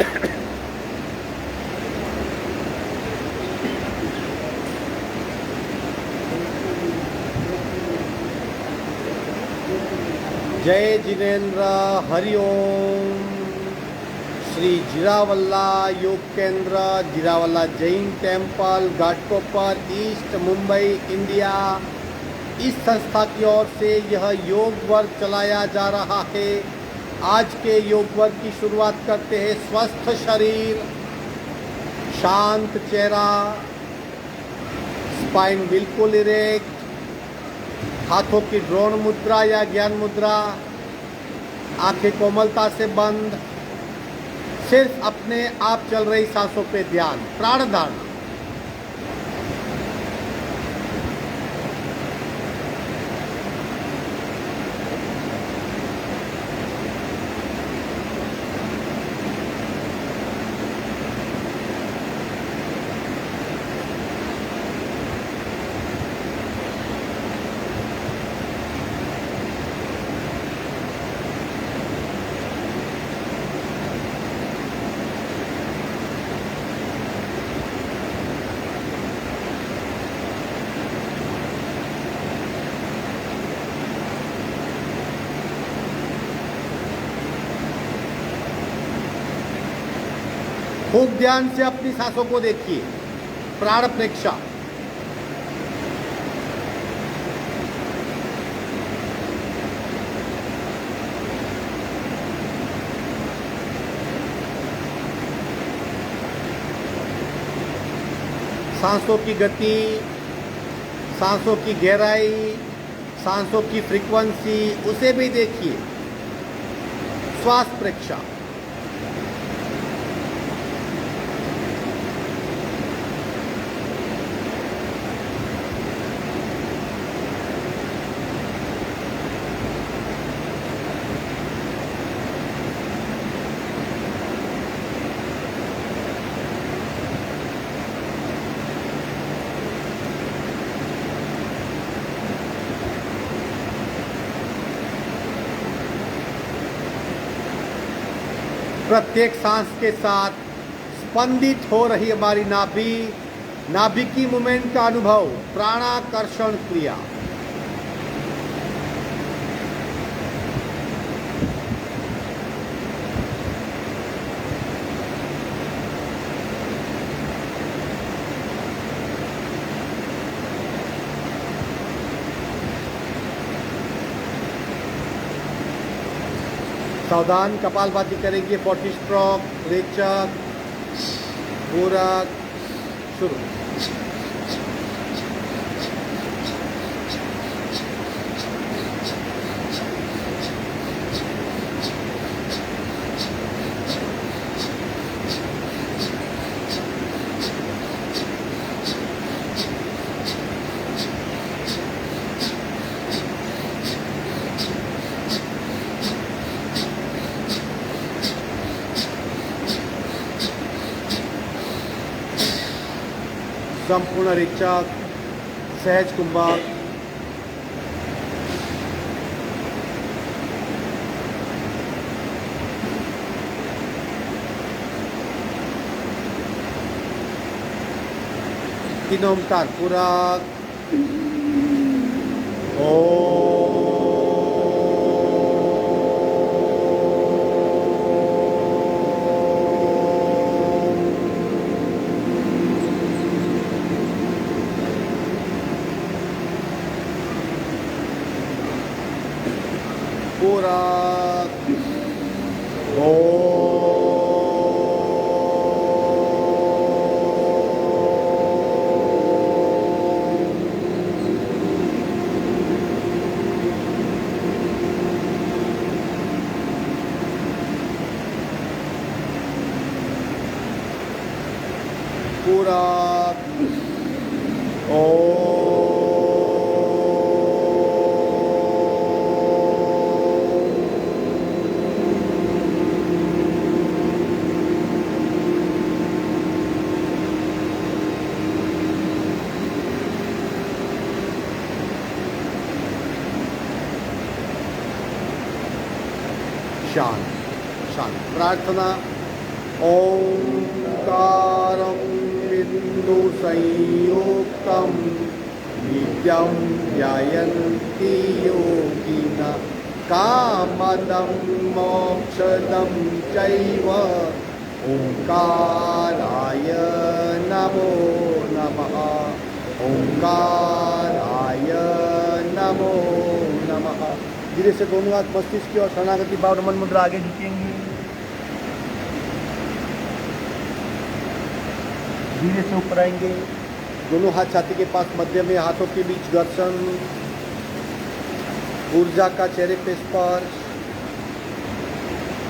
जय Jinendra, Hariom. Shri Jirawala Yog Kendra, Jirawala Jain temple, Ghatkopar, east Mumbai, India, इस संस्था की ओर से यह योग वर्ग चलाया जा रहा है। आज के योग वर्ग की शुरुआत करते हैं। स्वस्थ शरीर, शांत चेहरा, स्पाइन बिल्कुल इरेक्ट, हाथों की ड्रोन मुद्रा या ज्ञान मुद्रा, आंखें कोमलता से बंद, सिर्फ अपने आप चल रही सांसों पे ध्यान, प्राण धारणा। खूब ध्यान से अपनी सांसों को देखिए, प्राण प्रेक्षा। सांसों की गति, सांसों की गहराई, सांसों की फ्रीक्वेंसी, उसे भी देखिए। श्वास प्रेक्षा। प्रत्येक सांस के साथ स्पंदित हो रही हमारी नाभि, नाभि की मूवमेंट का अनुभव, प्राणाकर्षण क्रिया। सावधान, कपालभाति करेंगे। 40 स्ट्रोक, रेचक, पूरक, शुरू। संपूर्ण रेचक, सहज कुंभक, तीन ओंकार पूरक, ओम। पूरक, ओम। पूरक, ओम। शांत शांत। प्रार्थना, ओंकारं बिंदु संयुक्तं नित्यं ध्यायन्ति योगिनः कामदं मोक्षदं चैव ओंकाराय नमो नमः। ओंकाराय नमो नमः। धीरे से दोनों हाथ मस्तिष्क की और शरणागति भाव नमन मुद्रा आगे झुकेंगे। धीरे से ऊपर आएंगे, दोनों हाथ छाती के पास, मध्य में हाथों के बीच घर्षण, ऊर्जा का चेहरे पे स्पर्श।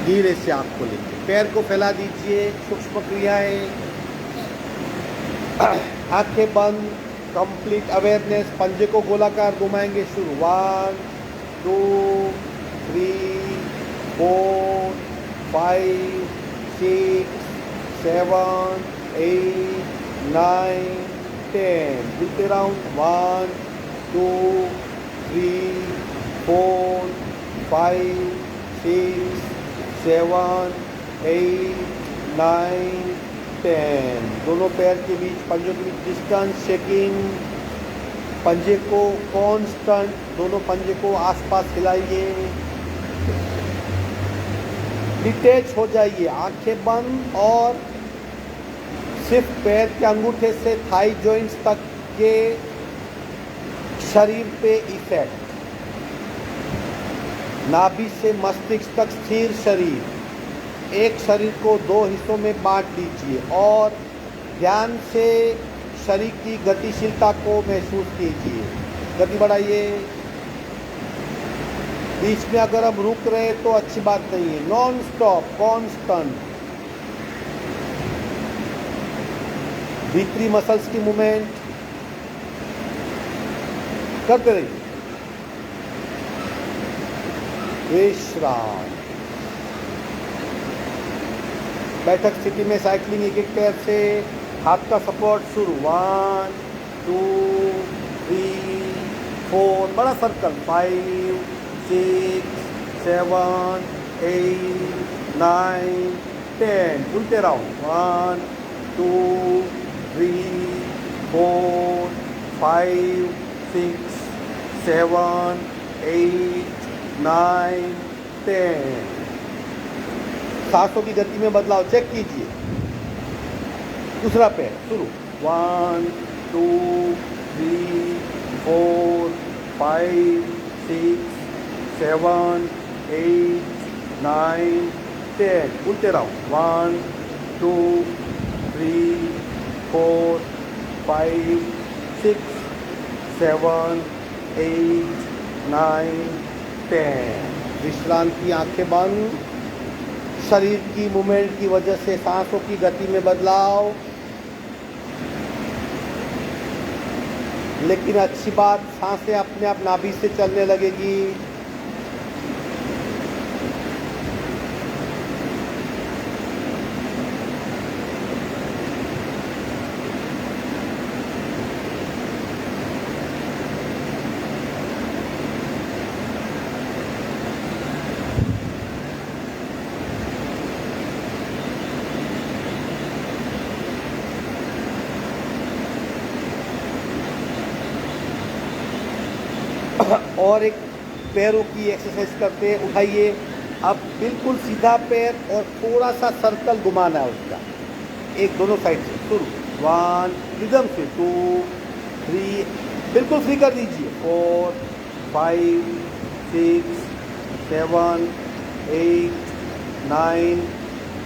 धीरे से आँख खोलेंगे, पैर को फैला दीजिए, सूक्ष्म क्रियाएं, आंखें बंद, कंप्लीट अवेयरनेस। पंजे को गोलाकार घुमाएंगे, शुरू 1 2 3 4 5 6 7 8 9 10। दूसरे राउंड 1 2 3 4 5 6 7 8 9 10। दोनों पैर के बीच, पंजों के बीच डिस्टेंस चेकिंग। पंजे को कांस्टेंट, दोनों पंजे को आसपास हिलाइए, डिटैच हो जाइए, आंखें बंद और सिर्फ पैर के अंगूठे से थाई जॉइंट्स तक के शरीर पे इफेक्ट। नाभि से मस्तिष्क तक स्थिर शरीर। एक शरीर को 2 हिस्सों में बांट लीजिए और ध्यान से शरीर की गतिशीलता को महसूस कीजिए। गति बढ़ाइए। बीच में अगर हम रुक रहे तो अच्छी बात नहीं है। Non stop, constant. भीतरी मसल्स की मूवमेंट करते रहिए। विश्राम। बैठक स्थिति में साइकिलिंग, एक एक पैर से, हाथ का सपोर्ट, शुरू 1 2 3 4, बड़ा सर्कल 5 6 7 8 9 10। उल्टे राउंड 1 2 3 4 5 6 7 8 9 10। सांसों की गति में बदलाव चेक कीजिए। दूसरा पैर, शुरू 1 2 3 4 5 6 7 8 9 10। उल्टे राउंड 1 2 3 4 5 6 7 8 9 10। विश्रांति, आंखें बंद। शरीर की मूवमेंट की वजह से सांसों की गति में बदलाव, लेकिन अच्छी बात, सांसें अपने आप नाभि से चलने लगेगी। और एक पैरों की एक्सरसाइज करते हैं। उठाइए, अब बिल्कुल सीधा पैर और थोड़ा सा सर्कल घुमाना है उसका, एक दोनों साइड से। शुरू 1 रिदम से 2 3, बिल्कुल फ्री कर दीजिए 4 5 6 7 8 9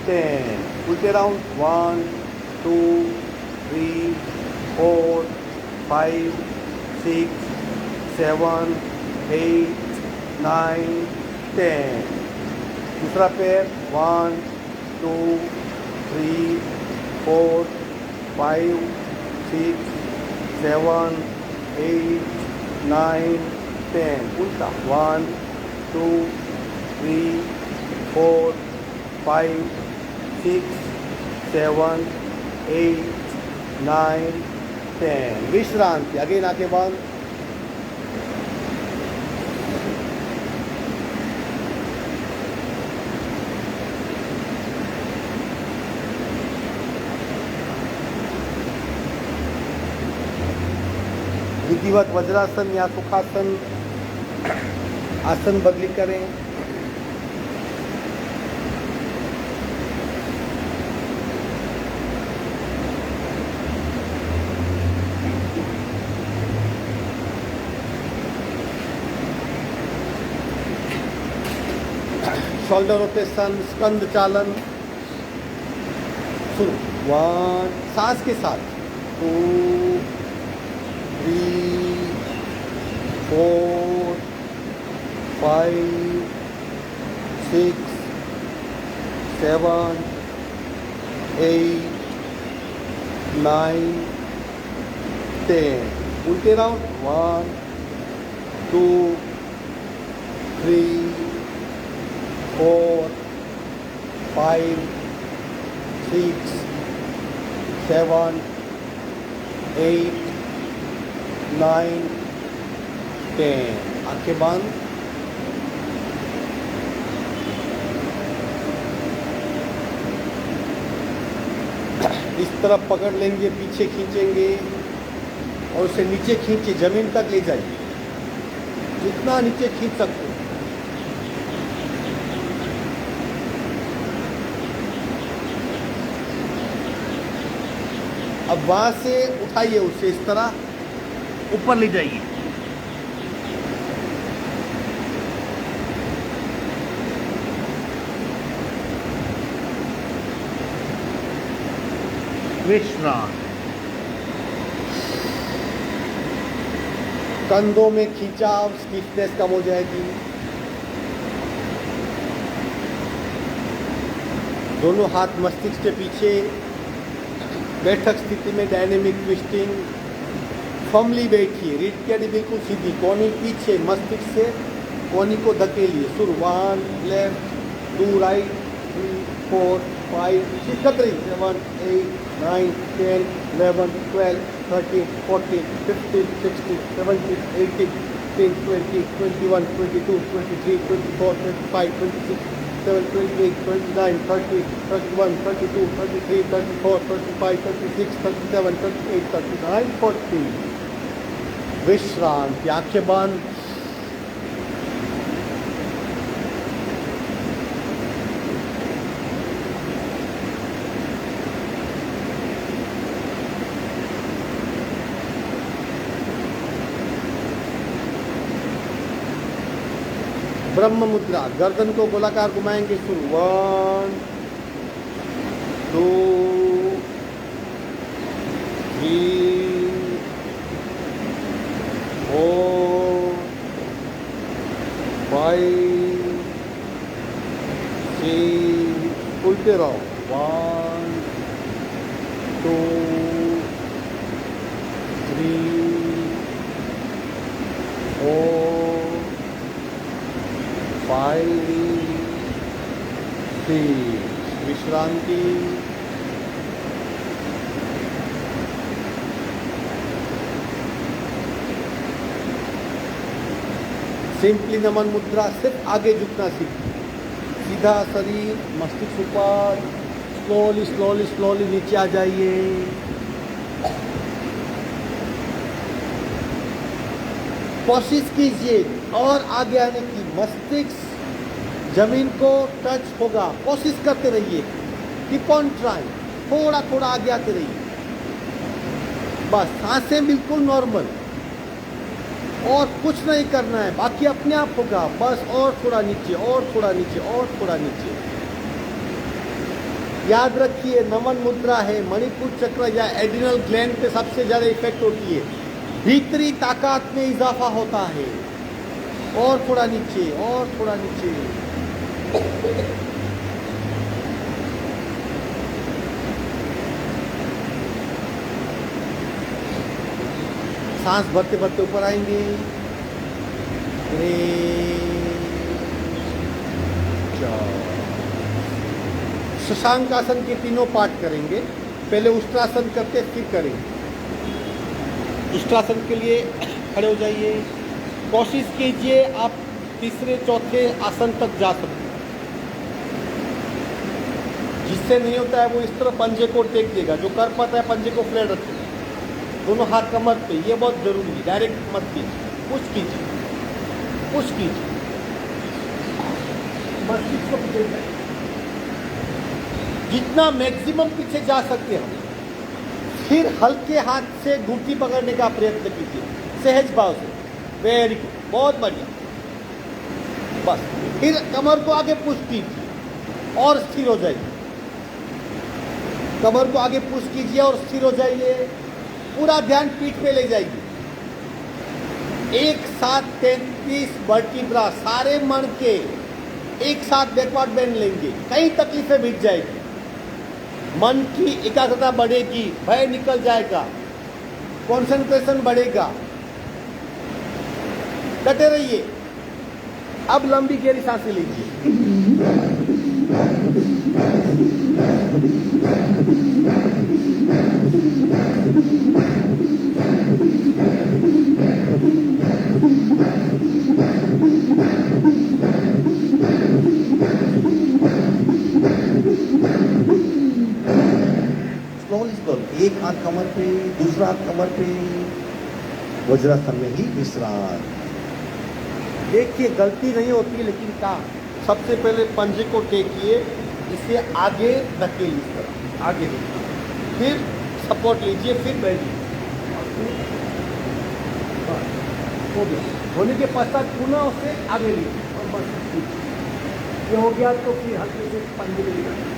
10। उल्टे राउंड 1 2 3 4 5 6 7 8 9 10। दूसरा पैर 1 2 3 4 5 6 7 8 9 10। उल्टा 1 2 3 4 5 6 7 8 9 10। विश्रांति। अगेन आंखें बंद। विधिवत वज्रासन या सुखासन आसन बदली करें। शोल्डर रोटेशन, स्कंद चालन। शुरू 1, सांस के साथ 2 3 4 5 6 7 8 9 10। उल्टे राउंड 1 2 3 4 5 6 7 8 9 10। आंखें बंद। इस तरफ पकड़ लेंगे, पीछे खींचेंगे और उसे नीचे खींचे जमीन तक ले जाइए, जितना नीचे खींच सकते। अब वहां से उठाइए, उसे इस तरह ऊपर ले जाइए। विश्राम। कंधों में खिंचाव, स्टिफनेस कम हो जाएगी। दोनों हाथ मस्तिष्क के पीछे, बैठक स्थिति में डायनेमिक ट्विस्टिंग। फर्मली बैठिए, रीढ़ की हड्डी बिल्कुल सीधी, कोहनी पीछे, मस्तिष्क से कोहनी को धकेलिए। शुरू 1 लेफ्ट 2 राइट 3 4 5 6 7 8 9 10 11 12 13 14 15 16 17 18 19 20 21 22 23 24 25 26 27 28 29 30 31 32 33 34 35 36 37 38 39 40। विश्रांति। आंखें बंद। ब्रह्म मुद्रा। गर्दन को गोलाकार घुमाएंगे। शुरू 1 2 3 4 5 6। उल्टे रहो 1 2 3 4 5 6। विश्रांति। सिंपली नमन मुद्रा। सिर्फ आगे झुकना सीखिए, सीधा शरीर, मस्तिष्क ऊपर। स्लोली स्लोली स्लोली नीचे आ जाइए। कोशिश कीजिए और आगे आने की। मस्तिष्क जमीन को टच होगा, कोशिश करते रहिए। Keep on trying. थोड़ा थोड़ा आगे आते रहिए। बस सांसें बिल्कुल नॉर्मल, और कुछ नहीं करना है, बाकी अपने आप होगा। बस और थोड़ा नीचे, और थोड़ा नीचे, और थोड़ा नीचे। याद रखिए, नमन मुद्रा है, मणिपुर चक्र या एड्रिनल ग्लैंड पे सबसे ज़्यादा इफेक्ट होती है। भीतरी ताकत में इजाफा होता है। और थोड़ा नीचे, और थोड़ा नीचे। सांस भरते भरते ऊपर आएंगे। शशांक आसन के तीनों पार्ट करेंगे। पहले उष्ट्रासन करके फिर करेंगे। उष्ट्रासन के लिए खड़े हो जाइए। कोशिश कीजिए आप तीसरे चौथे आसन तक जा सकते। जिससे नहीं होता है वो इस तरह पंजे को टेक देगा। जो कर पाता है पंजे को फ्लैट रखेगा। दोनों हाथ कमर पे, ये बहुत जरूरी है। डायरेक्ट मत कीजिए, पुश कीजिए, पुश कीजिए, मस्तिष्क को पीछे जाए, जितना मैक्सिमम पीछे जा सकते हम। फिर हल्के हाथ से घुटनी पकड़ने का प्रयत्न कीजिए, सहज भाव से। वेरी गुड, बहुत बढ़िया। बस फिर कमर को आगे पुश कीजिए और स्थिर हो जाइए। कमर को आगे पुश कीजिए और स्थिर हो जाइए। पूरा ध्यान पीठ पे ले जाइए। एक साथ 33 वर्टिब्रा सारे मण के एक साथ बैकवर्ड बेंड लेंगे। कई तकलीफें मिट जाएगी, मन की एकाग्रता बढ़ेगी, भय निकल जाएगा, कंसंट्रेशन बढ़ेगा। डटे रहिए। अब लंबी गहरी सांसें लीजिए। एक हाथ कमर पे, दूसरा हाथ कमर पे, वज्रासन में ही विश्राम। देखिए गलती नहीं होती, लेकिन काम सबसे पहले पंजे को टेकिए, इसे आगे धकेलिए, इस तरह आगे देखिए, फिर सपोर्ट लीजिए, फिर बैठिए। होने के पश्चात पुनः उसे आगे लीजिए और बस ये हो गया तो फिर हल्के से पंजे लीजिए।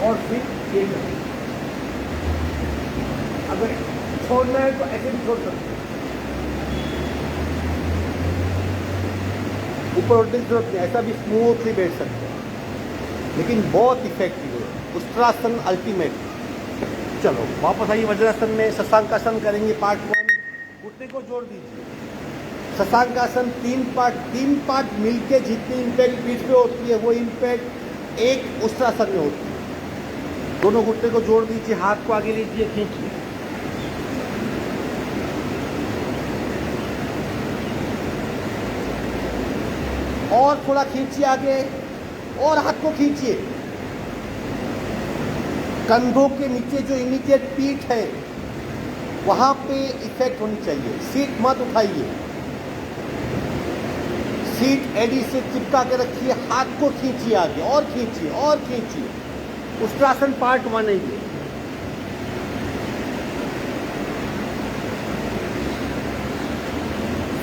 और फिर ये करें। अगर छोड़ना है तो ऐसे भी छोड़ सकते हैं, ऊपर उठने की जरूरत नहीं, ऐसा भी स्मूथली बैठ सकते हैं, लेकिन बहुत इफेक्टिव है उष्ट्रासन अल्टीमेट। चलो वापस आइए वज्रासन में। शशांकासन करेंगे पार्ट 1। घुटने को जोड़ दीजिए। शशांकासन 3 पार्ट मिलके जितनी इम्पैक्ट पीठ पे होती है वो इम्पैक्ट एक उष्ट्रासन में होती है। दोनों घुटने को जोड़ दीजिए, हाथ को आगे लीजिए, खींचिए। और थोड़ा खींचिए आगे, और हाथ को खींचिए। कंधों के नीचे जो इमीडिएट पीठ है वहां पे इफेक्ट होनी चाहिए। सीट मत उठाइए, सीट एडी से चिपका के रखिए। हाथ को खींचिए आगे, और खींचिए और खींचिए। उष्ट्रासन पार्ट 1 है ये।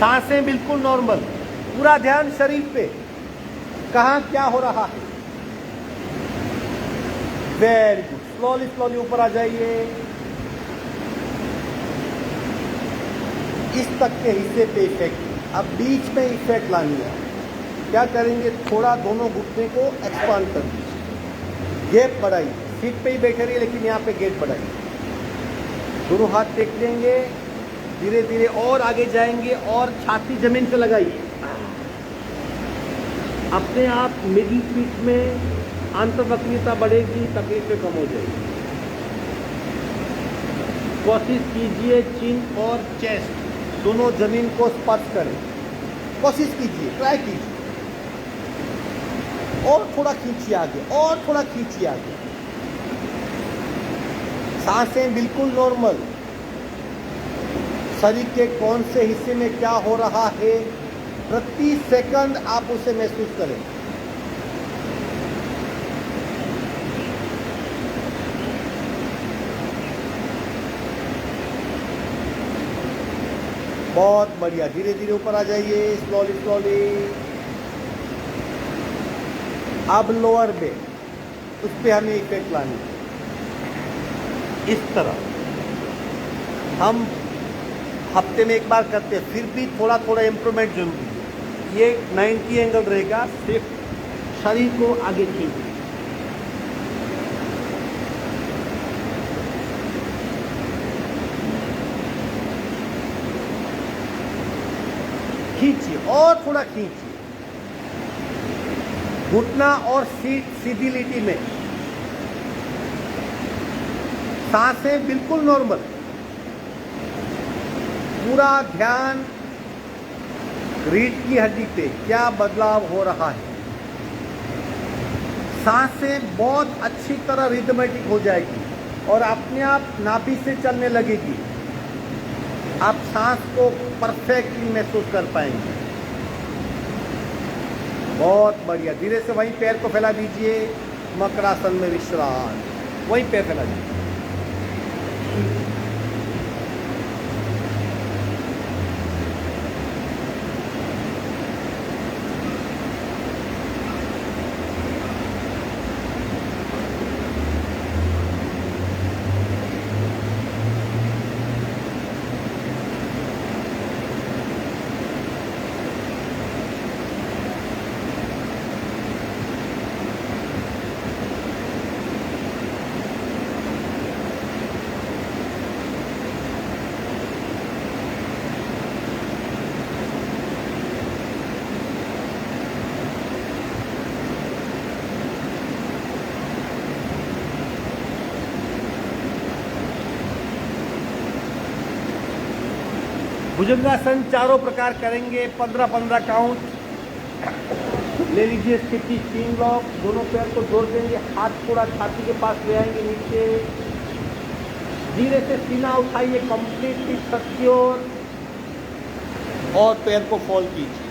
सांसें बिल्कुल नॉर्मल, पूरा ध्यान शरीर पे, कहाँ क्या हो रहा है। Very good. स्लोली ऊपर आ जाइए। इस तक के हिस्से पे इफेक्ट, अब बीच में इफेक्ट लानी है। क्या करेंगे, थोड़ा दोनों घुटने को एक्सपांड कर दीजिए, गैप बढ़ाइए। सीट पे ही बैठे रहिए, लेकिन यहाँ पे गैप बढ़ाइए। दोनों हाथ टेक लेंगे, धीरे धीरे और आगे जाएंगे, और छाती जमीन से लगाइए। अपने आप मिडिल पीठ में अंतर्वक्रीयता बढ़ेगी, तकलीफें कम हो जाएगी। कोशिश कीजिए चिन और चेस्ट दोनों जमीन को स्पर्श करें। कोशिश कीजिए, ट्राई कीजिए। और थोड़ा खींचिए आगे, और थोड़ा खींचिए आगे। सांसें बिल्कुल नॉर्मल। शरीर के कौन से हिस्से में क्या हो रहा है प्रति सेकंड आप उसे महसूस करें। बहुत बढ़िया। धीरे धीरे ऊपर आ जाइए, स्लोली। अब लोअर में उस पर हमें इफेक्ट लानी है। इस तरह हम हफ्ते में एक बार करते हैं, फिर भी थोड़ा थोड़ा इम्प्रूवमेंट जरूरी है। ये 90 एंगल रहेगा, सिर्फ शरीर को आगे खींचिए। खींचिए और थोड़ा खींचिए। घुटना और सीट सीधी लिटी में। सांसें बिल्कुल नॉर्मल। पूरा ध्यान रीढ़ की हड्डी पे क्या बदलाव हो रहा है। सांसें बहुत अच्छी तरह रिदमेटिक हो जाएगी और अपने आप नाभि से चलने लगेगी। आप सांस को परफेक्टली महसूस कर पाएंगे। बहुत बढ़िया। धीरे से वहीं पैर को फैला दीजिए, मकरासन में विश्राम, वहीं पैर फैला दीजिए। भुजंगासन चारों प्रकार करेंगे, 15-15 काउंट। ले लीजिए स्थिति 3 लॉक, दोनों पैर को जोड़ देंगे, हाथ थोड़ा छाती के पास ले आएंगे नीचे। धीरे से सीना उठाइए, कंप्लीटली सिक्योर, और पैर को फोल्ड कीजिए।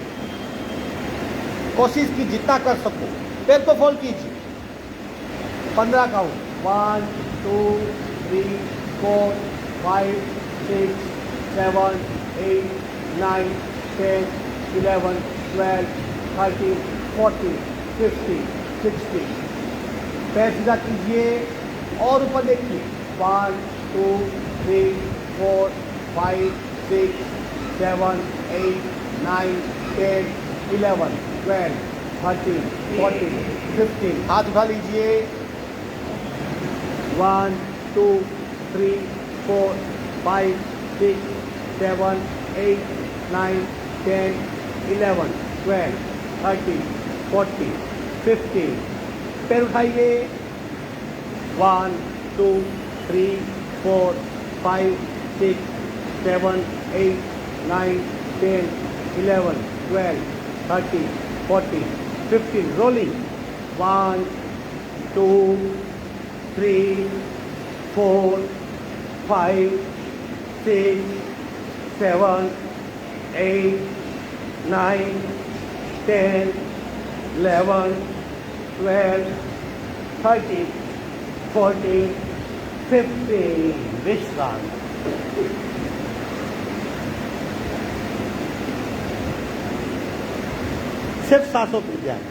कोशिश की जितना कर सको, पैर को फोल्ड कीजिए। 15 काउंट, 1 2 3 4 5 6 7 8 9 10 11 12 13 14 15 16। पैर सीधा कीजिए और ऊपर देखिए। 1 2 3 4 5 6 7 8 9 10 11 12 13 14 15। हाथ उठा लीजिए। 1 2 3 4 5 6 7 8 9 10 11 12 13 14 15। पैर उठाइए। 1 2 3 4 5 6 7 8 9 10 11 12 13 14 15। रोलिंग। 1 2 3 4 5 6 7 8 9 10 11 12 13 14 15। विश्राम। सिर्फ सांसों पर ध्यान।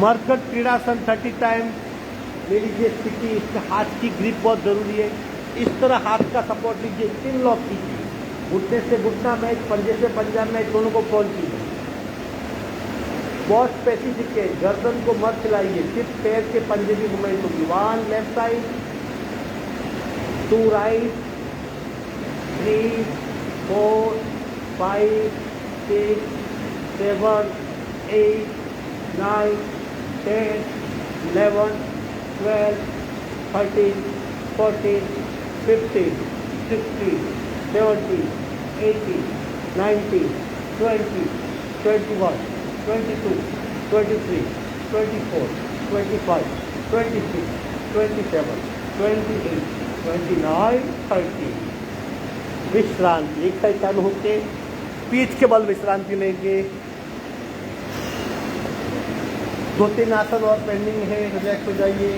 मरकट क्रीड़ासन 30 टाइम। ले लीजिए स्थिति। इसमें हाथ की ग्रिप बहुत जरूरी है। इस तरह हाथ का सपोर्ट लीजिए, 3 लॉक कीजिए। घुटने से घुटना मैच, पंजे से पंजा मैच, दोनों को फोल्ड कीजिए। बहुत स्पेसिफिक है। गर्दन को मत हिलाइए, सिर्फ पैर के पंजे की मूवमेंट होगी। 1 लेफ्ट साइड, 2 राइट, 3 4 5 6 7 8 9 10 11 12 13 14 15 16 17 18 19 20 21 22 23 24 25 26 27 28 29 30। विश्रांति। एक साइड चालू होके पीठ के बल विश्रांति लेंगे। 2-3 आसन और पेंडिंग है, रिलैक्स हो जाइए।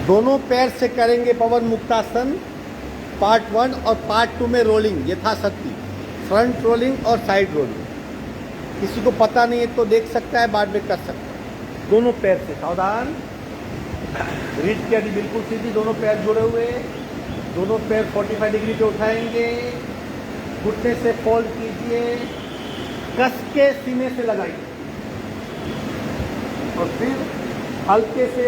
दोनों पैर से करेंगे पवन मुक्तासन पार्ट 1 और पार्ट 2 में रोलिंग यथाशक्ति, फ्रंट रोलिंग और साइड रोलिंग। किसी को पता नहीं है तो देख सकता है, बाद में कर सकता है। दोनों पैर से सावधान, रीढ़ की हड्डी बिल्कुल सीधी, दोनों पैर जुड़े हुए, दोनों पैर 45 डिग्री पे उठाएंगे, घुटने से फोल्ड कीजिए, कस के सीने से लगाइए और फिर हल्के से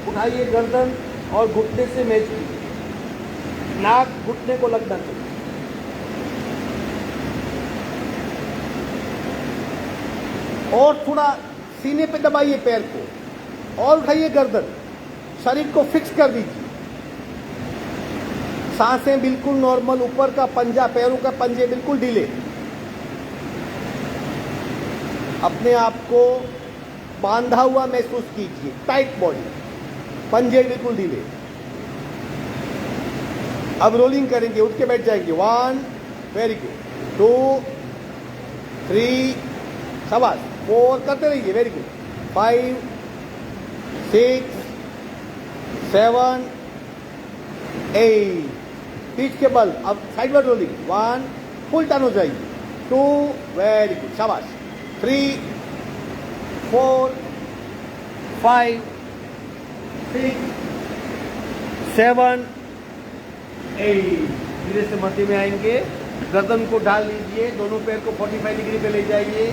उठाइए गर्दन और घुटने से मैच कीजिए, नाक घुटने को लगना चाहिए। और थोड़ा सीने पे दबाइए पैर को और उठाइए गर्दन, शरीर को फिक्स कर दीजिए। सांसें बिल्कुल नॉर्मल, ऊपर का पंजा, पैरों का पंजे बिल्कुल ढीले। अपने आप को बांधा हुआ महसूस कीजिए, टाइट बॉडी, पंजे बिल्कुल ढीले। अब रोलिंग करेंगे, उठ के बैठ जाएंगे। 1 वेरी गुड, 2 3 शाबाश, 4 करते रहिए, वेरी गुड, 5 6 7 8 पीठ के बल। अब साइडवर्ड रोलिंग, 1 फुल टर्न हो जाएगी, 2 वेरी गुड शाबाश, 3 4 5 6 7 8। धीरे से मध्य में आएंगे, गर्दन को ढाल लीजिए, दोनों पैर को 45 डिग्री पे ले जाइए,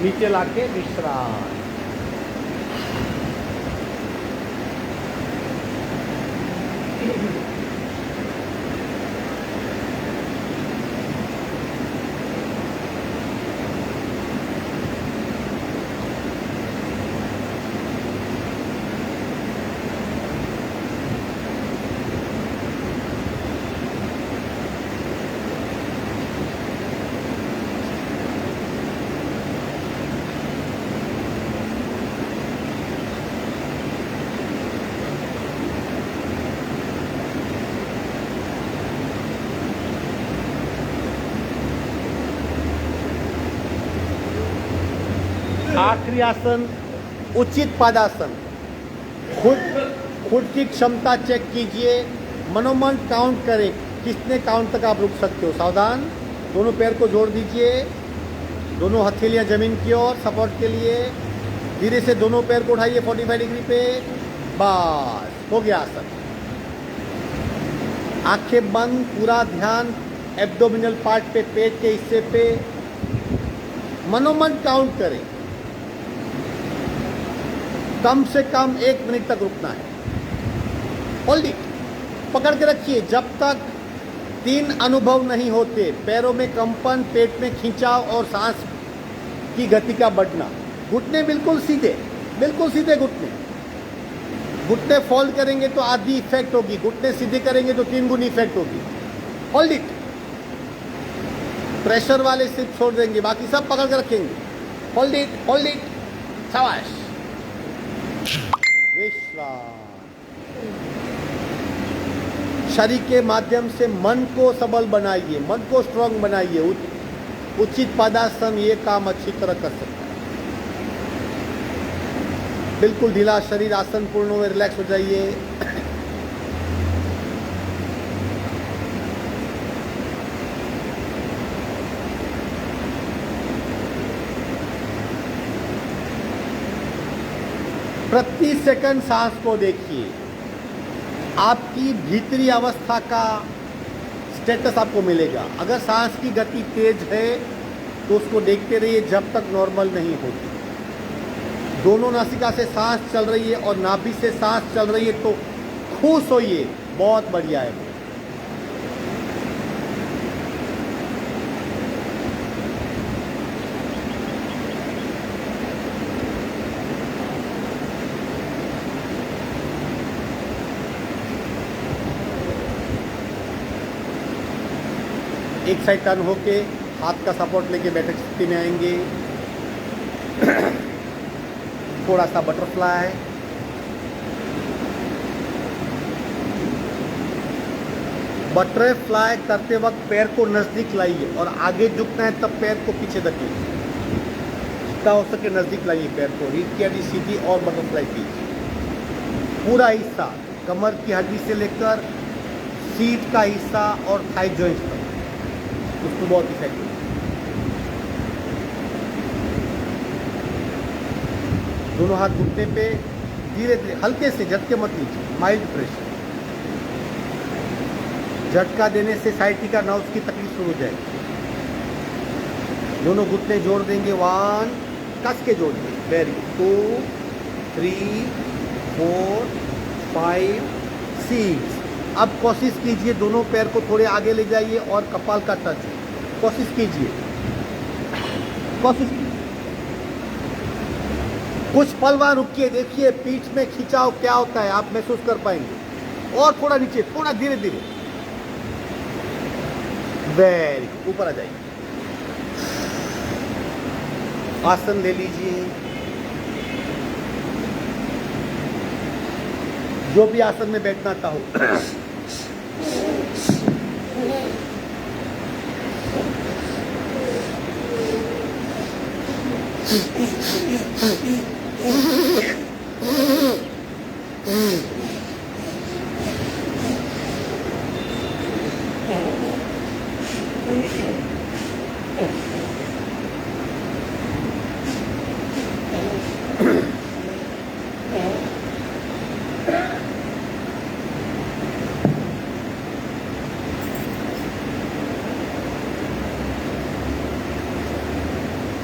नीचे लाके विश्राम। आखिरी आसन उचित पादासन। खुद की क्षमता चेक कीजिए, मनोमन काउंट करें, कितने काउंट तक आप रुक सकते हो। सावधान, दोनों पैर को जोड़ दीजिए, दोनों हथेलियां जमीन की ओर सपोर्ट के लिए। धीरे से दोनों पैर को उठाइए 45 डिग्री पे, बस हो गया आसन। आंखें बंद, पूरा ध्यान एब्डोमिनल पार्ट पे, पेट के हिस्से पे। मनोमन काउंट करें, कम से कम 1 मिनट तक रुकना है। होल्ड इट, पकड़ के रखिए जब तक 3 अनुभव नहीं होते, पैरों में कंपन, पेट में खिंचाव और सांस की गति का बढ़ना। घुटने बिल्कुल सीधे, बिल्कुल सीधे घुटने। घुटने फोल्ड करेंगे तो आधी इफेक्ट होगी, घुटने सीधे करेंगे तो 3 गुनी इफेक्ट होगी। होल्ड इट, प्रेशर वाले सिर्फ छोड़ देंगे, बाकी सब पकड़ के रखेंगे। होल्ड इट, शाबाश, विश्राम। शरीर के माध्यम से मन को सबल बनाइए, मन को स्ट्रांग बनाइए। उचित पादासन ये काम अच्छी तरह कर सकता है। बिल्कुल ढीला शरीर, आसन पूर्ण हुए, रिलैक्स हो जाइए। प्रति सेकंड सांस को देखिए, आपकी भीतरी अवस्था का स्टेटस आपको मिलेगा। अगर सांस की गति तेज है तो उसको देखते रहिए जब तक नॉर्मल नहीं होती। दोनों नासिका से सांस चल रही है और नाभि से सांस चल रही है तो खुश होइए, बहुत बढ़िया है। एक साइड टर्न होके हाथ का सपोर्ट लेके बैठक स्थिति में आएंगे। थोड़ा सा बटरफ्लाई, बटरफ्लाई करते वक्त पैर को नजदीक लाइए और आगे झुकना है तब पैर को पीछे धकेलिए, जितना हो सके नजदीक लाइए पैर को। रीढ़ की हड्डी सीधी और बटरफ्लाई कीजिए। पूरा हिस्सा, कमर की हड्डी से लेकर सीट का हिस्सा और थाई जॉइंट तक, उसको बहुत इफेक्टिव। दोनों हाथ घुटने पे धीरे धीरे हल्के से झटके मत लीजिए, माइल्ड प्रेशर। झटका देने से साइटिका नर्व्स की तकलीफ शुरू हो जाएगी। दोनों घुटने जोड़ देंगे, 1, कस के जोड़ देंगे, वेरी गुड, 2, 3, 4, 5, 6। अब कोशिश कीजिए दोनों पैर को थोड़े आगे ले जाइए और कपाल का टच, कोशिश कीजिए, कोशिश कीजिए। कुछ पल वहां रुकिए, देखिए पीठ में खिंचाव क्या होता है, आप महसूस कर पाएंगे। और थोड़ा नीचे, थोड़ा धीरे धीरे, वेरी गुड, ऊपर आ जाइए। आसन ले लीजिए, जो भी आसन में बैठना चाहो।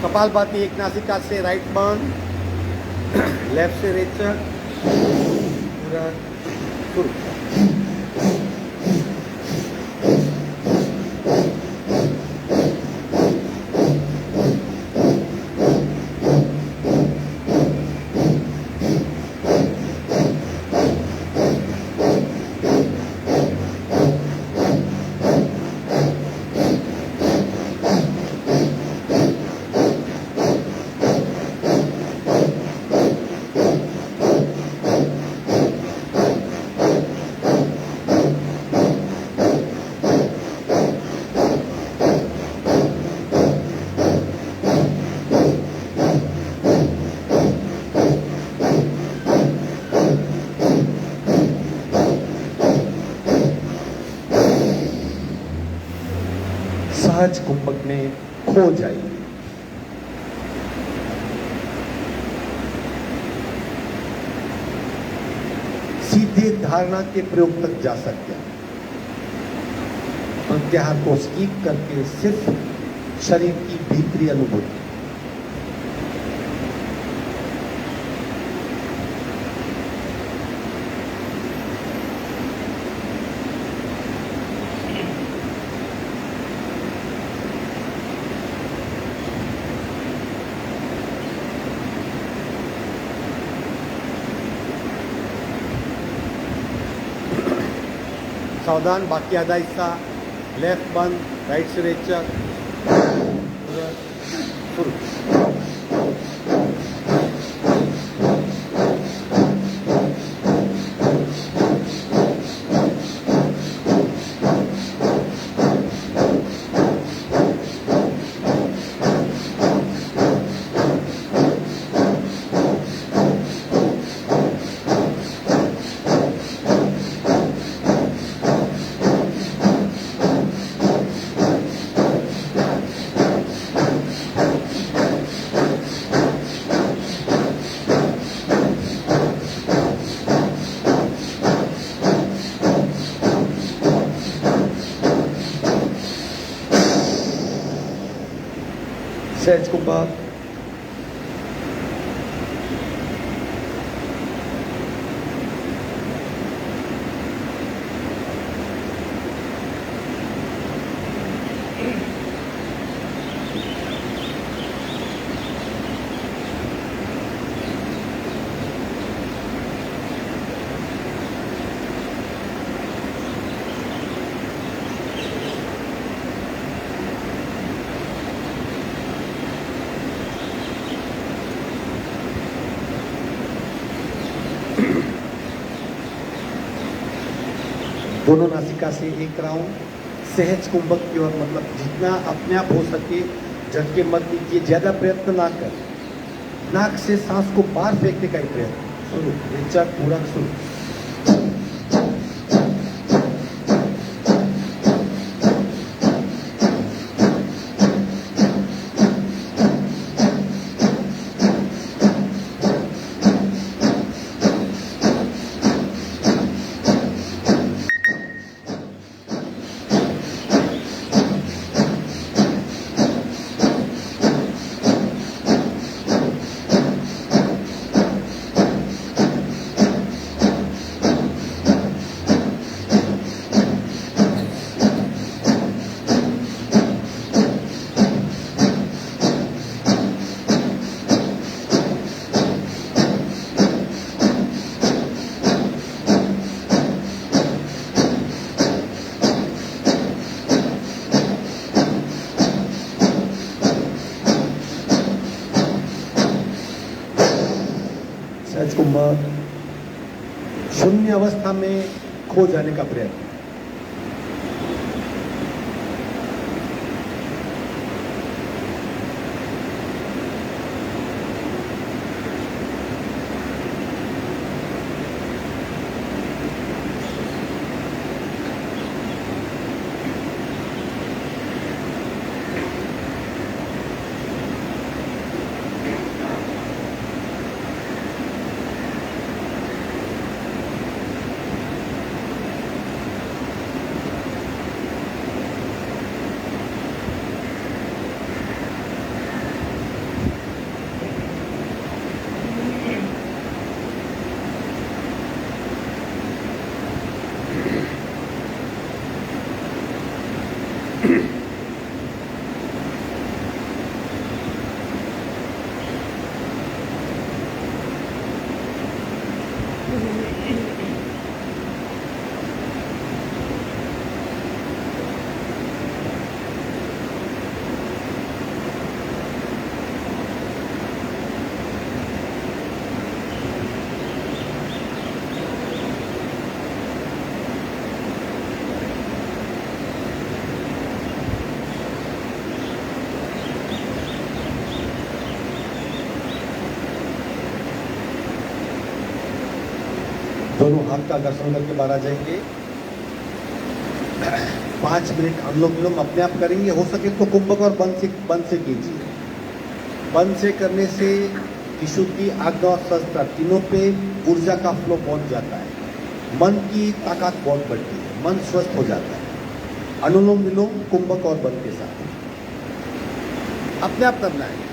कपालभाति, एक नासिका से राइट बर्न, लेफ्ट से रेचक, पूरा शुरू। सहज कुंभक में खो जाइए। सीधे धारणा के प्रयोग तक जा सकते हैं। प्रत्याहार को स्कीप करके सिर्फ शरीर की भीतरी अनुभूति। सावधान, बाकी आधा हिस्सा, लेफ्ट बंद, राइट से रेचक, शुरू। सहज कुंभक, दोनों नासिका से एक राउंड सहज कुंभक की ओर, मतलब जितना अपने आप हो सके झटके मत लीजिए, ज्यादा प्रयत्न ना कर। नाक से सांस को बाहर फेंकने का ही प्रयत्न। सुरू विचार पूरा सुरू सहज कुंभ शून्य अवस्था में खो जाने का प्रयत्न। दोनों हाथ का घर्षण करके बाहर आ जाएंगे। 5 मिनट अनुलोम विलोम अपने आप करेंगे, हो सके तो कुंभक और बंद से कीजिए। बंद से करने से विशुद्धि, आज्ञा और शस्त्र तीनों पे ऊर्जा का फ्लो पहुंच जाता है, मन की ताकत बहुत बढ़ती है, मन स्वस्थ हो जाता है। अनुलोम विलोम कुंभक और बंद के साथ अपने आप करना है।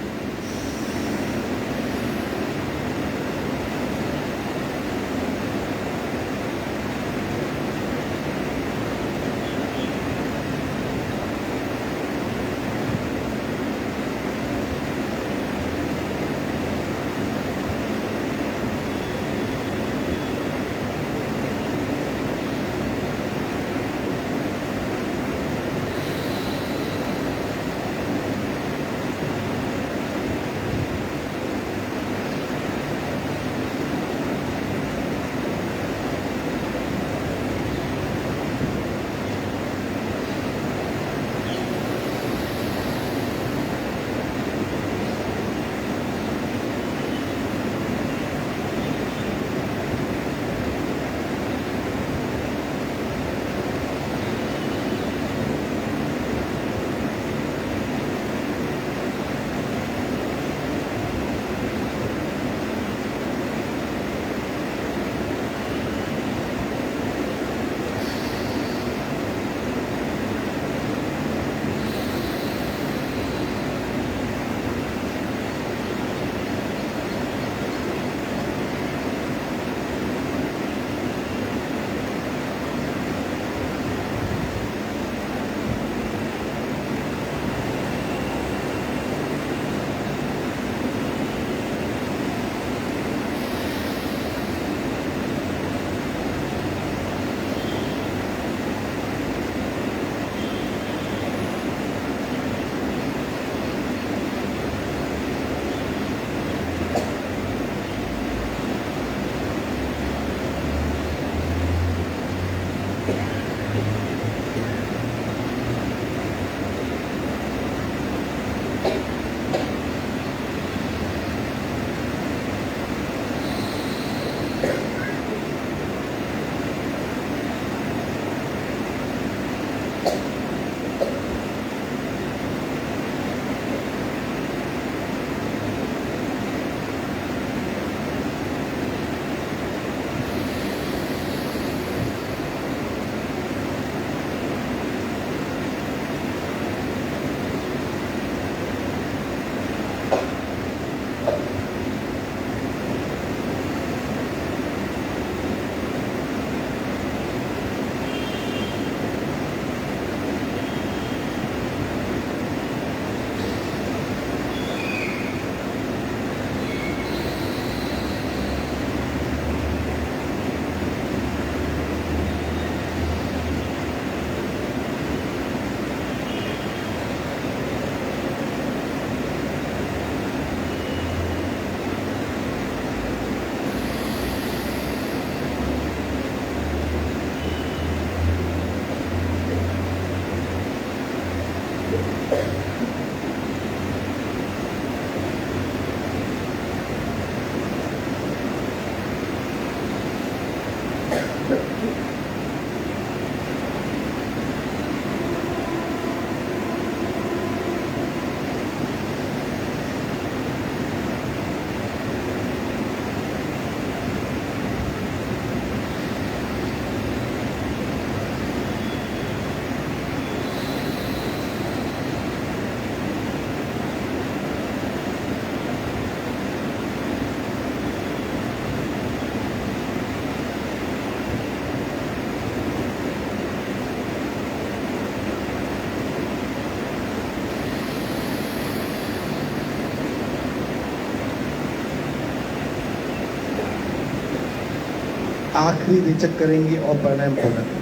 आखिरी रेचक करेंगे और प्राणायाम पूर्ण करेंगे।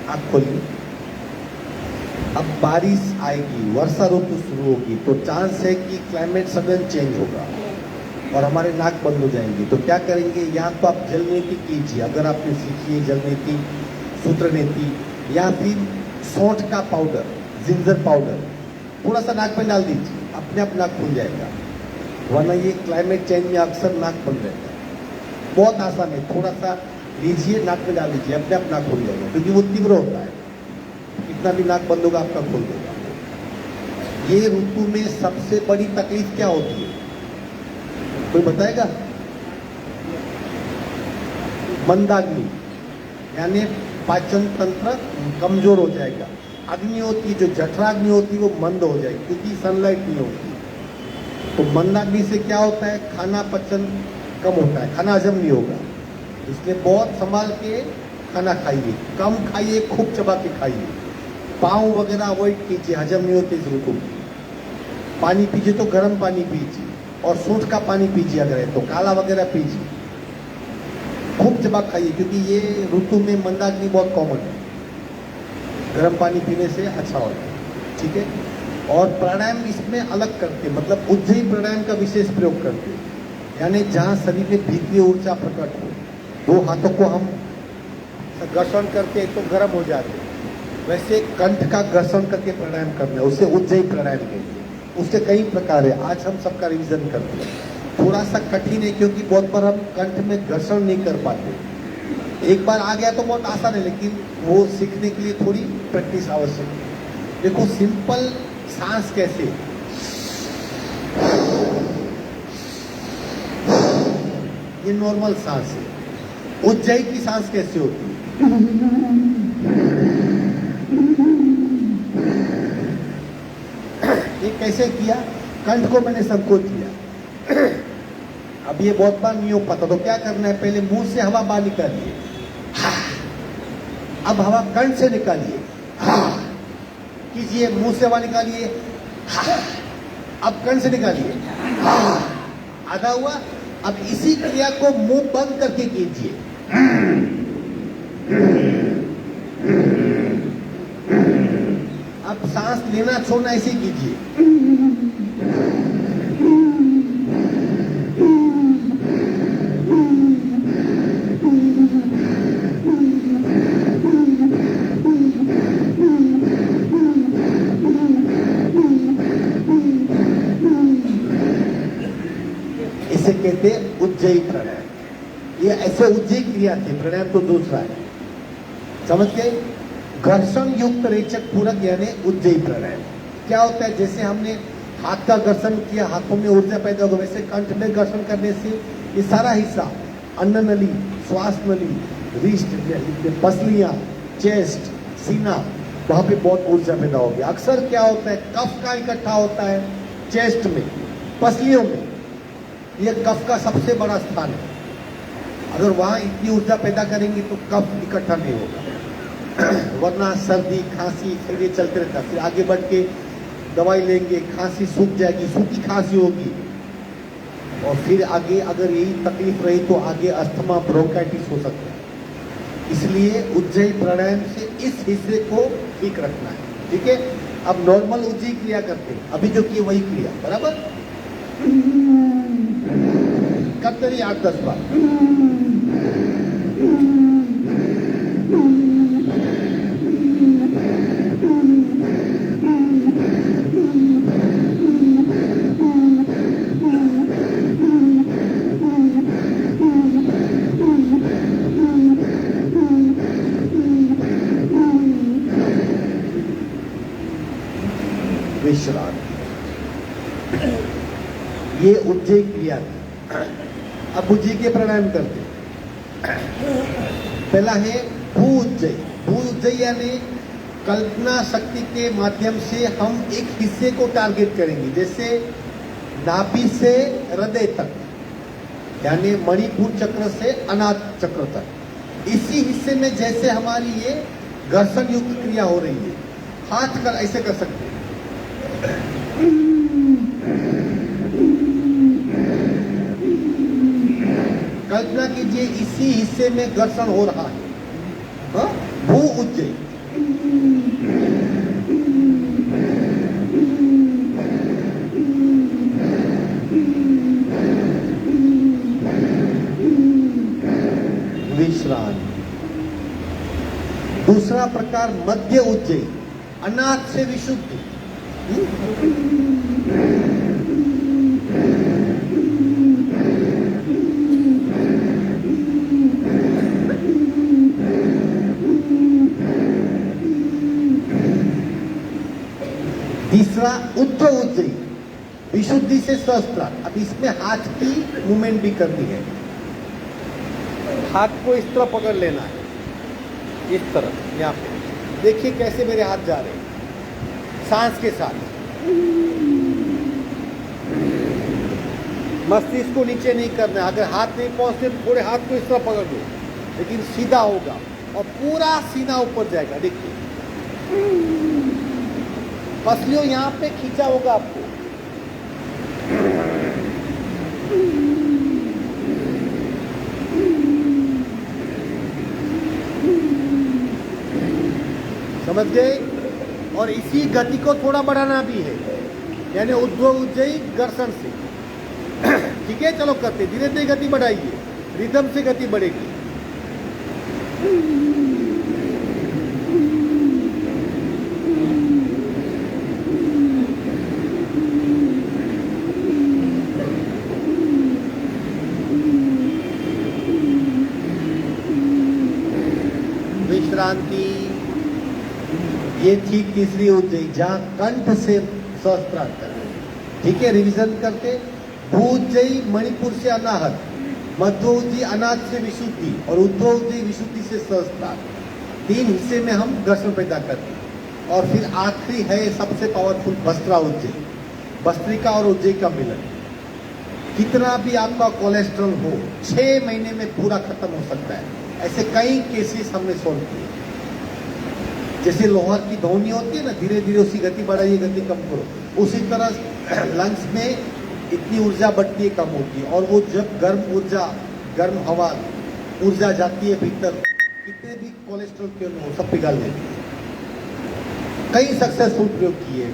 आप खोलिए। अब बारिश आएगी, वर्षा ऋतु शुरू होगी, तो चांस है कि क्लाइमेट सडन चेंज होगा और हमारे नाक बंद हो जाएंगे। तो क्या करेंगे, यहाँ तो आप जल नीति कीजिए, अगर आपने सीखी है जल नीति, सूत्र नीति, या फिर सौंठ का पाउडर, जिंजर पाउडर थोड़ा सा नाक में डाल दीजिए, अपने आप नाक खुल जाएगा। वरना ये क्लाइमेट चेंज में अक्सर नाक बंद रहता है। बहुत आसान है, थोड़ा सा लीजिए, नाक में डाल दीजिए, अपने आप नाक खुल जाएगा, क्योंकि वो तीव्र होता है। कितना भी नाक बंद होगा आपका खोल देगा। ये ऋतु में सबसे बड़ी तकलीफ क्या होती है, कोई बताएगा? मंदाग्नि, यानी पाचन तंत्र कमजोर हो जाएगा। अग्नि होती है, जो जठराग्नि होती है, वो मंद हो जाएगी, क्योंकि सनलाइट नहीं होती। तो मंदाग्नि से क्या होता है, खाना पचन कम होता है, खाना हजम नहीं होगा। इसलिए बहुत संभाल के खाना खाइए, कम खाइए, खूब चबा के खाइए। पाँव वगैरह अवॉइड कीजिए, हजम नहीं होते इस ऋतु में। पानी पीजिए तो गर्म पानी पीजिए, और सूंठ का पानी पीजिए, अगर है तो काला वगैरह पीजिए। खूब चबा खाइए, क्योंकि ये ऋतु में मंदाग्नि बहुत कॉमन है। गर्म पानी पीने से अच्छा होता है, ठीक है। और प्राणायाम इसमें अलग करते, मतलब उज्जयी प्राणायाम का विशेष प्रयोग करते, यानी जहाँ शरीर में भीतरी ऊर्जा प्रकट हो। दो हाथों को हम घर्षण करते हैं तो गर्म हो जाते हैं, वैसे कंठ का घर्षण करके प्राणायाम करना है, उसे उज्जयी प्राणायाम कहते हैं। उसके कई प्रकार है, आज हम सबका रिवीजन करते हैं। थोड़ा सा कठिन है, क्योंकि बहुत बार हम कंठ में घर्षण नहीं कर पाते। एक बार आ गया तो बहुत आसान है, लेकिन वो सीखने के लिए थोड़ी प्रैक्टिस आवश्यक है। देखो सिंपल सांस कैसे, ये नॉर्मल सांस है। उज्जयी की सांस कैसे होती है, ये कैसे किया, कंठ को मैंने संकोच किया। अब ये बहुत बार नहीं हो पाता, तो क्या करना है, पहले मुंह से हवा बाहर निकालिए, अब हवा कंठ से निकालिए, कीजिए, मुंह से हवा निकालिए, अब कंठ से निकालिए, आधा हुआ। अब इसी क्रिया को मुंह बंद करके कीजिए। अब सांस लेना छोड़ना ऐसे कीजिए। इसे कहते हैं उज्जयी प्राणायाम। ये ऐसे उज्जयी क्रिया थे, प्राणायाम तो दूसरा है, समझ गए। घर्षण युक्त रेचक पूरक यानी उज्जयी प्राणायाम क्या होता है, जैसे हमने हाथ का घर्षण किया, हाथों में ऊर्जा पैदा होगा, वैसे कंठ में घर्षण करने से ये सारा हिस्सा, अन्न नली, श्वास नली, रिस्ट, पसलियां, चेस्ट, सीना, वहां पे बहुत ऊर्जा पैदा होगी। अक्सर क्या होता है, कफ का इकट्ठा होता है चेस्ट में, पसलियों में। यह कफ का सबसे बड़ा स्थान है। अगर वहां इतनी ऊर्जा पैदा करेंगे तो कफ इकट्ठा नहीं होगा, वरना सर्दी खांसी फिर ये चलते रहता है। फिर आगे बढ़ के दवाई लेंगे, खांसी सूख जाएगी, सूखी खांसी होगी, और फिर आगे अगर यही तकलीफ रही तो आगे अस्थमा, ब्रोंकाइटिस हो सकता है। इसलिए उज्जयी प्राणायाम से इस हिस्से को ठीक रखना है, ठीक है। अब नॉर्मल उज्जयी क्रिया करते हैं, अभी जो किए वही क्रिया, बराबर करते रहिए 8-10 बार। विश्राम, ये उज्जयी क्रिया थी। अब उज्जयी के प्राणायाम करते हैं। पहला है भू उज्जयी। भू उज्जयी यानी कल्पना शक्ति के माध्यम से हम एक हिस्से को टारगेट करेंगे, जैसे नाभि से हृदय तक, यानी मणिपुर चक्र से अनाहत चक्र तक। इसी हिस्से में जैसे हमारी ये घर्षण युक्त क्रिया हो रही है, हाथ कर ऐसे कर सकते हैं। कल्पना कीजिए इसी हिस्से में घर्षण हो रहा है, हाँ? भू उज्जयी। विश्रांति। दूसरा प्रकार मध्य उज्जयी, अनाहत से विशुद्धि। तीसरा उद्धव उज्जयी, विशुद्धि से सहस्त्रार। अब इसमें हाथ की मूवमेंट भी करनी है, हाथ को इस तरह पकड़ लेना है, इस तरह। यहाँ पे देखिए कैसे मेरे हाथ जा रहे हैं, सांस के साथ। मस्तिष्क को नीचे नहीं करना है। अगर हाथ नहीं पहुंचते तो थोड़े हाथ को इस तरह पकड़ दो, लेकिन सीधा होगा और पूरा सीना ऊपर जाएगा। देखिए पसलियों यहाँ पे खींचा होगा आपको। समझ गए? और इसी गति को थोड़ा बढ़ाना भी है, यानी उद्धव उज्जयी घर्षण से। ठीक है, चलो करते, धीरे धीरे गति बढ़ाइए, रिदम से गति बढ़ेगी। विश्रांति। ये थी तीसरी उज्जयी, जहां कंठ से सहस्त्रार कर। ठीक है, रिवीजन करते। भू उज्जयी मणिपुर से अनाहत, मध्य उज्जयी अनाहत से विशुद्धि और उद्धव उज्जयी विशुद्धि से सहस्त्रार। 3 हिस्से में हम घर्षण पैदा करते हैं। और फिर आखिरी है सबसे पावरफुल भस्त्रा उज्जयी, भस्त्रिका और उज्जयी का मिलन। कितना भी आपका कोलेस्ट्रॉल हो, 6 महीने में पूरा खत्म हो सकता है। ऐसे कई केसेस हमने सोल्व किए। जैसे लोहा की धौनी होती है ना, धीरे धीरे उसकी गति बढ़ाइए, गति कम करो। उसी तरह लंग्स में इतनी ऊर्जा बढ़ती है, कम होती है। और वो जब गर्म हवा ऊर्जा जाती है भीतर, कितने भी कोलेस्ट्रॉल क्यों हो, सब पिघल देती है। कई सक्सेसफुल प्रयोग किए।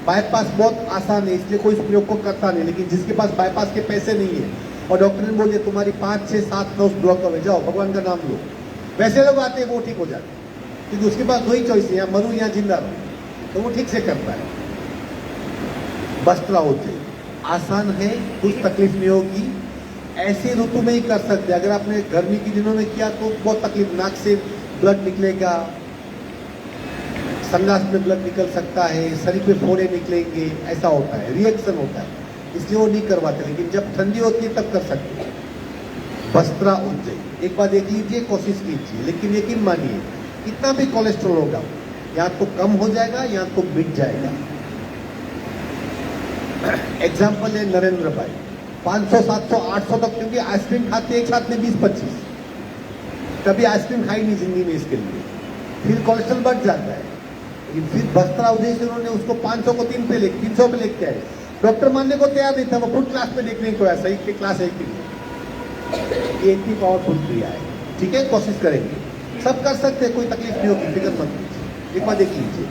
बाईपास बहुत आसान है, इसलिए कोई इस प्रयोग को करता नहीं। लेकिन जिसके पास बाईपास के पैसे नहीं है और डॉक्टर ने बोल दिया तुम्हारी 5, 6, 7 9 ब्लॉक हो जाओ, भगवान का नाम लो, वैसे लोग आते हैं, वो ठीक हो जाते हैं। क्योंकि उसके पास 2 ही चॉइस है, या मरूं या जिंदा रहूं, तो वो ठीक से करता है। भस्त्रा उज्जयी आसान है, कुछ तकलीफ नहीं होगी। ऐसे ऋतु में ही कर सकते हैं। अगर आपने गर्मी के दिनों में किया तो बहुत तकलीफ, नाक से ब्लड निकलेगा, संगास में ब्लड निकल सकता है, शरीर पे फोड़े निकलेंगे, ऐसा होता है, रिएक्शन होता है, इसलिए वो नहीं करवाते। लेकिन जब ठंडी होती है तब कर सकते हैं। भस्त्रा उज्जयी एक बार देख लीजिए, कोशिश कीजिए, लेकिन यकीन मानिए कितना भी कोलेस्ट्रॉल होगा या तो कम हो जाएगा या तो मिट जाएगा। एग्जाम्पल है नरेंद्र भाई, 500, 700, 800 तक, क्योंकि आइसक्रीम खाते एक साथ में 20-25, कभी आइसक्रीम खाई नहीं जिंदगी में, इसके लिए फिर कोलेस्ट्रॉल बढ़ जाता है। लेकिन फिर भस्त्रा उज्जयी से उन्होंने उसको 500 को 300 पे लेके आए। डॉक्टर मानने को तैयार नहीं था, वो फुल क्लास में देखने को आया, सही के क्लास 1 के लिए। ये इतनी पावरफुल क्रिया है। ठीक है, कोशिश करेंगे, सब कर सकते हैं, कोई तकलीफ नहीं होगी, फिक्र मत कीजिए। एक बार देख लीजिए,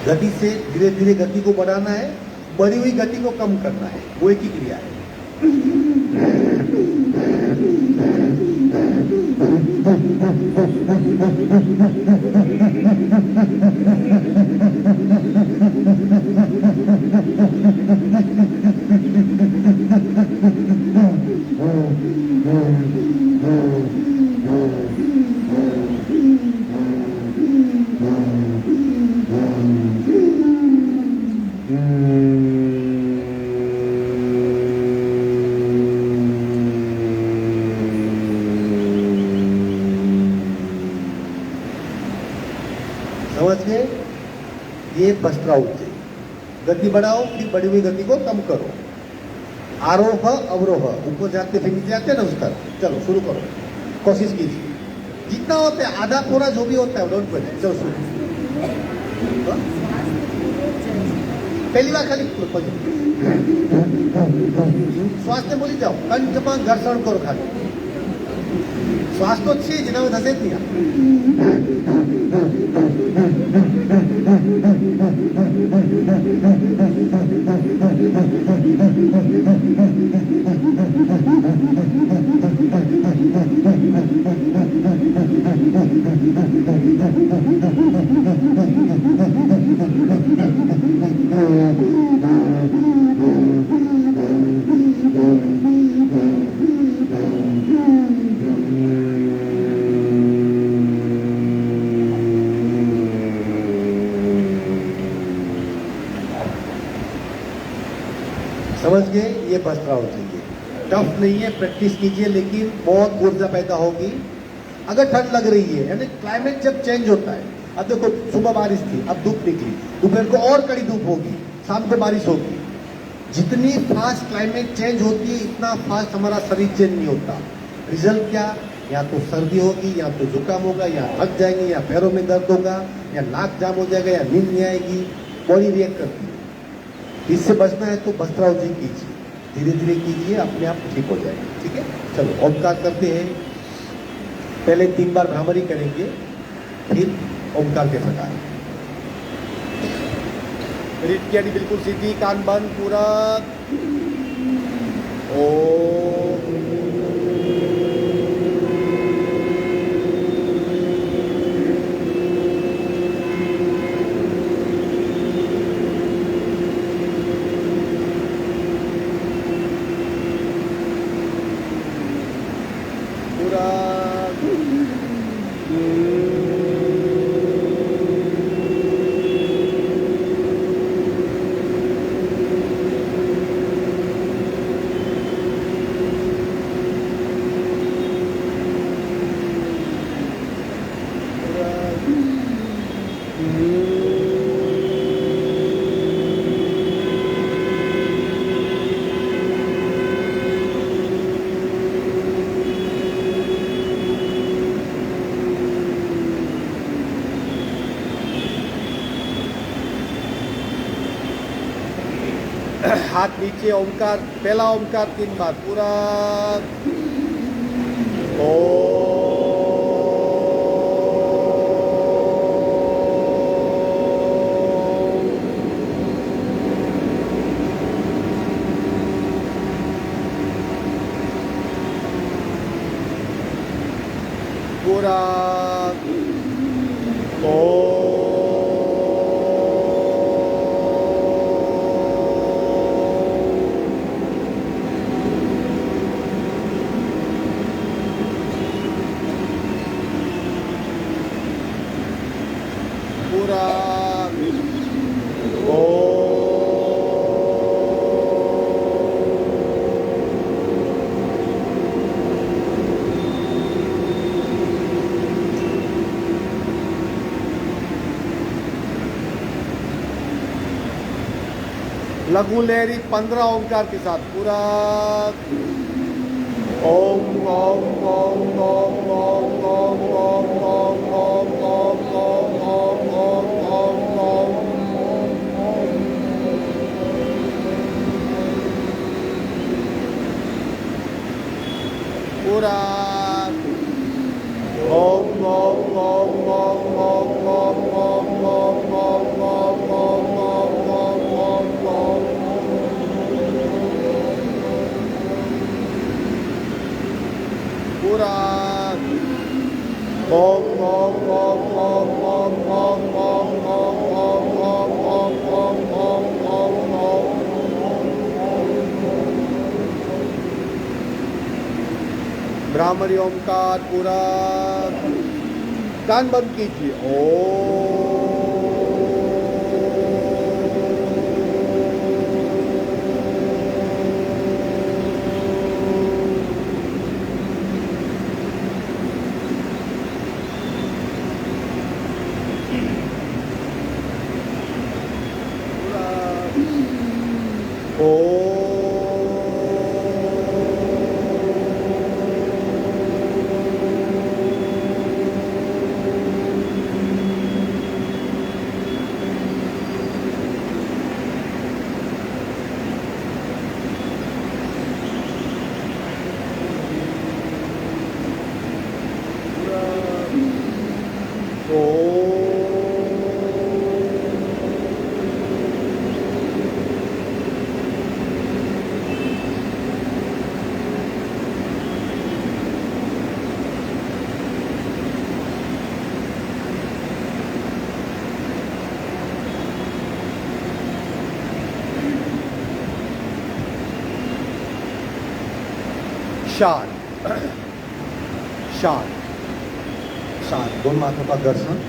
गति से धीरे धीरे गति को बढ़ाना है, बढ़ी हुई गति को कम करना है, वो एक ही क्रिया है। समझ गए? ये बस्त्रा ऊंचाई। गति बढ़ाओ, फिर बढ़ी हुई गति को कम करो। आरोह अवरोह, ऊपर जाते फिर नीचे जाते ना उस तरह। चलो शुरू करो, कोशिश कीजिए। जितना होता है आधा पूरा जो भी होता है डोंट वरी। चलो शुरू। हाँ? पहली बार खाली श्वास ने बोली जाओ, कंठમાં ઘર્ષણ કરો ખાલી। શ્વાસ તો છે જ, એના થશે જ નહીં। समझ गए? ये बस्त्रा हो चाहिए। टफ नहीं है, प्रैक्टिस कीजिए, लेकिन बहुत ऊर्जा पैदा होगी। अगर ठंड लग रही है, यानी क्लाइमेट जब चेंज होता है, अब देखो सुबह बारिश थी, अब धूप निकली, दोपहर को और कड़ी धूप होगी, शाम को बारिश होगी। जितनी फास्ट क्लाइमेट चेंज होती है, इतना फास्ट हमारा शरीर चेंज नहीं होता। रिजल्ट क्या? या तो सर्दी होगी, या तो जुकाम होगा, या थक जाएंगे, या पैरों में दर्द होगा, या नाक जाम हो जाएगा, या नींद नहीं आएगी, बॉडी रिएक्ट करती है। इससे बचना है तो बस्त्रावजी कीजिए, धीरे धीरे कीजिए, अपने आप ठीक हो जाएगा। ठीक है, चलो ओमकार करते हैं। पहले 3 बार भ्रामरी करेंगे, फिर ओमकार के प्रकार। रीढ़ की हड्डी बिल्कुल सीधी, कान बंद पूरा। ओम पूरा। हाथ नीचे, ओमकार, पहला ओमकार 3 बार पूरा। पूरा पूरा लघु लहरी 15 ओमकार के साथ पूरा। ओम ओम ओम ओम ओम ओम ओम ओम ओम ओम ओम ओम ओम ओम पूरा। ओम ओम ओम ओम ओम ओम ओम ओम ओम ओम ओम ओम ओम ओम पूरा। ओम ओम ओम ओम ओम ओम ओम ओम ओम ओम ओम ओम ओम ओम ब्राह्मणी ओमकार पूरा। कान बंद कीजिए। शांत शांत शांत। दोनों हाथों का घर्षण,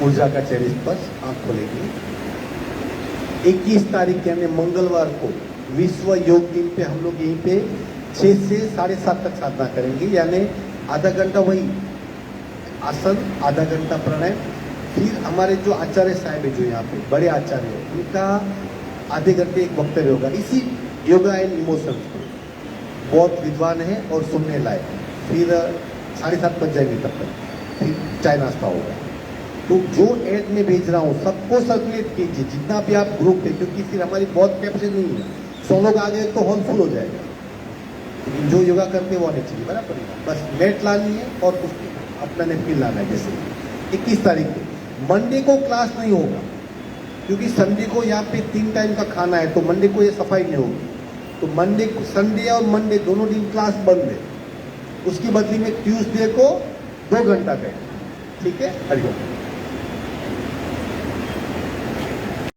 ऊर्जा का चेहरे पर, आंख खोलेगी। 21 तारीख यानी मंगलवार को विश्व योग दिन पे हम लोग यहीं पे 6 से 7:30 तक साधना करेंगे, यानी आधा घंटा वही आसन, आधा घंटा प्राणायाम। फिर हमारे जो आचार्य साहब है, जो यहाँ पे बड़े आचार्य हैं, उनका आधे घंटे एक वक्तव्य होगा इसी योगा एंड इमोशंस पर। बहुत विद्वान है और सुनने लायक। फिर 7:30 बज जाएंगे तब तक, फिर चाय नाश्ता होगा। तो जो एड में भेज रहा हूँ सबको सर्कुलेट कीजिए, जितना भी आप ग्रुप है, क्योंकि फिर हमारी बहुत कैपेसिटी नहीं है। 100 लोग आ गए तो हॉल फुल हो जाएगा। लेकिन जो योगा करते हैं वो आने चाहिए, बराबर। बस मैट लानी है और कुछ अपना नेपकिन लाना है। जैसे 21 तारीख को मंडे को क्लास नहीं होगा, क्योंकि संडे को यहाँ पे 3 टाइम का खाना है, तो मंडे को ये सफाई नहीं होगी। तो मंडे को, संडे और मंडे दोनों दिन क्लास बंद है। उसकी बदली में ट्यूसडे को 2 घंटा करें, ठीक है। हरिओम।